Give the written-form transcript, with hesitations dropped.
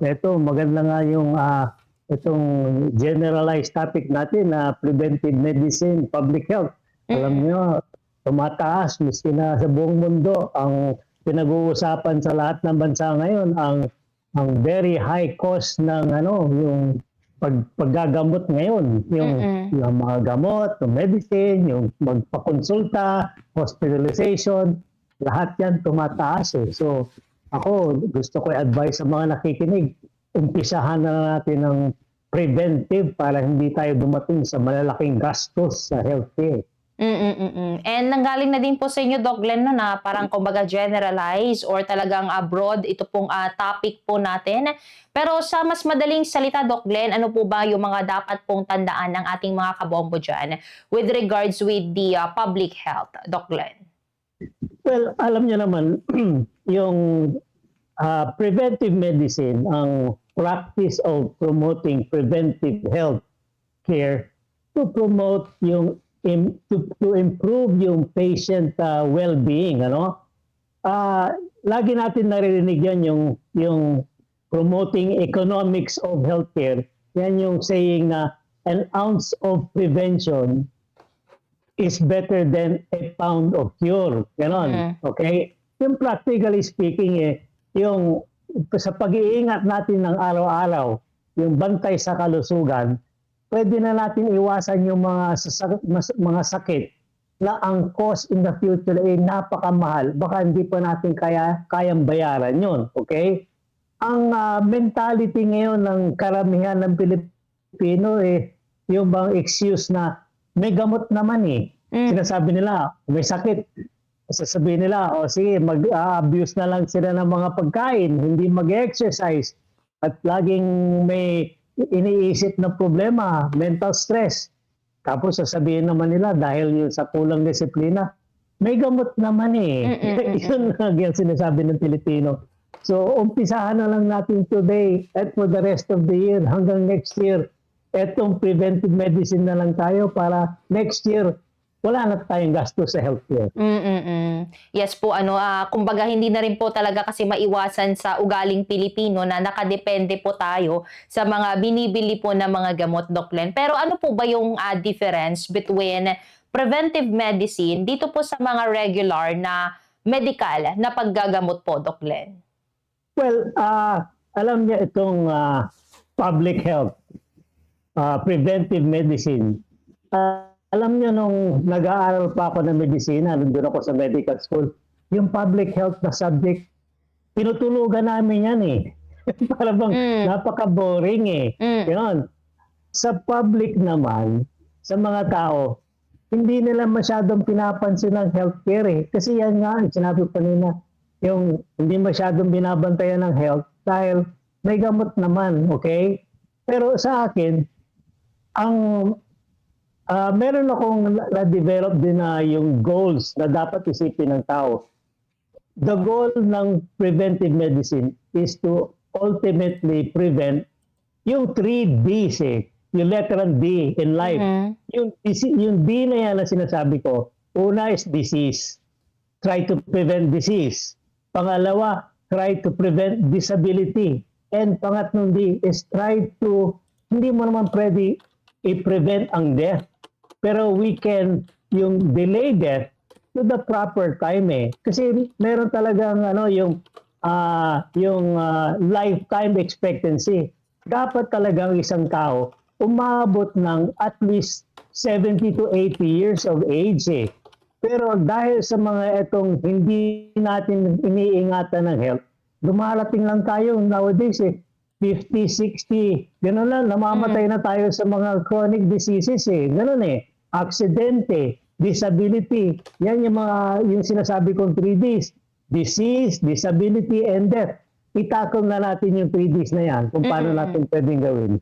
Ito, maganda nga yung itong generalized topic natin na preventive medicine, public health. Alam nyo, tumataas, miski na sa buong mundo, ang pinag-uusapan sa lahat ng bansa ngayon, ang very high cost ng yung paggagamot ngayon, yung mga gamot, yung medicine, yung magpakonsulta, hospitalization, lahat yan tumataas eh. So ako gusto ko i-advise sa mga nakikinig, umpisahan na natin ng preventive para hindi tayo dumating sa malalaking gastos sa healthcare. And nanggaling na din po sa inyo, Doc Glenn, no, na parang kumbaga generalize or talagang abroad, ito pong topic po natin. Pero sa mas madaling salita, Doc Glenn, ano po ba yung mga dapat pong tandaan ng ating mga kabombo dyan with regards with the public health, Doc Glenn? Well, alam niyo naman, yung preventive medicine, ang practice of promoting preventive health care to promote yung to improve yung patient well-being, lagi natin naririnig yan yung promoting economics of healthcare. Yan yung saying na an ounce of prevention is better than a pound of cure. Ganon. Okay? Yung practically speaking, yung sa pag-iingat natin ng araw-araw, yung bantay sa kalusugan, pwede na natin iwasan yung mga sakit na ang cost in the future ay napakamahal. Baka hindi pa natin kayang bayaran yun. Okay? Ang mentality ngayon ng karamihan ng Pilipino yung bang excuse na may gamot naman eh. Sinasabi nila, may sakit. Sasabihin nila, sige, mag-abuse na lang sila ng mga pagkain, hindi mag-exercise. At laging may iniisip na problema, mental stress. Tapos sasabihin naman nila dahil yung sa kulang disiplina, may gamot naman eh. Yun ang sinasabi ng Pilipino. So umpisahan na lang natin today at for the rest of the year hanggang next year, etong preventive medicine na lang tayo para next year wala na tayong gasto sa healthcare. Yes po, kumbaga hindi na rin po talaga kasi maiwasan sa ugaling Pilipino na nakadepende po tayo sa mga binibili po ng mga gamot, Doc Glenn. Pero ano po ba yung difference between preventive medicine dito po sa mga regular na medical na paggagamot po, Doc Glenn? Well, alam niya itong public health, preventive medicine. Alam niyo, nung nag-aaral pa ako ng medisina, nandun ako sa medical school, yung public health na subject, tinutulugan namin yan eh. Para bang napaka-boring eh. Yun. Sa public naman, sa mga tao, hindi nila masyadong pinapansin ng healthcare eh. Kasi yan nga, sinabi ko kanina, yung hindi masyadong binabantayan ng health dahil may gamot naman, okay? Pero sa akin, meron akong na-develop din na yung goals na dapat isipin ng tao. The goal ng preventive medicine is to ultimately prevent yung 3 Ds eh. Yung letter D in life. Yung D na yan na sinasabi ko, una is disease. Try to prevent disease. Pangalawa, try to prevent disability. And pangatlong D is try to, hindi mo naman pwede i-prevent ang death. Pero we can yung delay death to the proper time eh. Kasi meron talagang yung lifetime expectancy. Dapat talagang isang tao umabot ng at least 70 to 80 years of age eh. Pero dahil sa mga itong hindi natin iniingatan ng health, dumarating lang tayo nowadays eh. 50, 60, gano'n lang, namamatay na tayo sa mga chronic diseases eh. Gano'n eh. Aksidente, disability, yan yung sinasabi kong 3Ds. Disease, disability, and death. Itakong na natin yung 3Ds na yan kung paano natin pwedeng gawin.